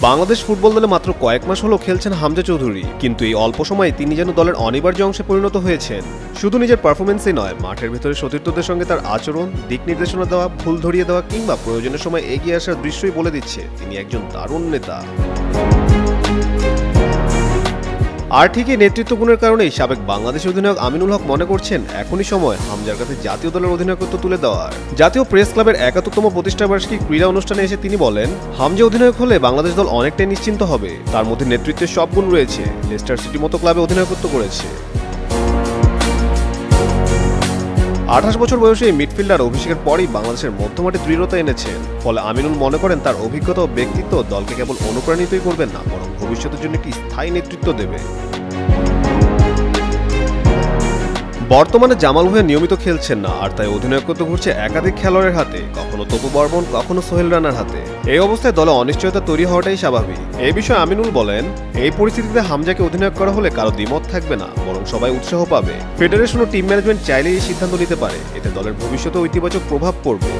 Bangladesh football দলে মাত্র কয়েক মাস হলো খেলছেন হামজা চৌধুরী, কিন্তু এই অল্প সময়ে তিনি যেন দলের অনিবার্য অংশে পরিণত হয়েছেন। শুধু নিজের পারফরমেন্সই নয়, মাঠের ভেতরে সতীর্থদের সঙ্গে তার আচরণ, দিক নির্দেশনা দেওয়া, ভুল ধরিয়ে দেওয়া কিংবা প্রয়োজনের সময় এগিয়ে আসার দৃশ্যই বলে দিচ্ছে তিনি একজন দারুণ নেতা। আর ঠিকই নেতৃত্ব গুণের কারণেই সাবেক বাংলাদেশ অধিনায়ক আমিনুল হক মনে করছেন এখনই সময় হামজার কাছে জাতীয় দলের অধিনায়কত্ব তুলে দেওয়ার। জাতীয় প্রেস ক্লাবের ৭১তম প্রতিষ্ঠাবার্ষিকী ক্রীড়া অনুষ্ঠানে এসে তিনি বলেন, হামজা অধিনায়ক হলে বাংলাদেশ দল অনেকটাই নিশ্চিন্ত হবে। তার মধ্যে নেতৃত্বের সব গুণ রয়েছে। লেস্টার সিটি মতো ক্লাবে অধিনায়কত্ব করেছে। ২৮ বছর বয়সে এই মিডফিল্ডার অভিষেকের পরই বাংলাদেশের মধ্যমাঠে দৃঢ়তা এনেছেন। ফলে আমিনুল মনে করেন তার অভিজ্ঞতা ও ব্যক্তিত্ব দলকে কেবল অনুপ্রাণিতই করবেন না, বরং ভবিষ্যতের জন্য একটি স্থায়ী নেতৃত্ব দেবে। বর্তমানে জামাল ভুঁইয়া নিয়মিত খেলছেন না, আর তাই অধিনায়কত্ব ঘুরছে একাধিক খেলোয়াড়ের হাতে, কখনো তপু বর্মন, কখনো সোহেল রানার হাতে। এই অবস্থায় দলে অনিশ্চয়তা তৈরি হওয়াটাই স্বাভাবিক। এই বিষয়ে আমিনুল বলেন, এই পরিস্থিতিতে হামজাকে অধিনায়ক করা হলে কারো দ্বিমত থাকবে না, বরং সবাই উৎসাহ পাবে। ফেডারেশন ও টিম ম্যানেজমেন্ট চাইলেই এই সিদ্ধান্ত নিতে পারে। এতে দলের ভবিষ্যতে ইতিবাচক প্রভাব পড়বে।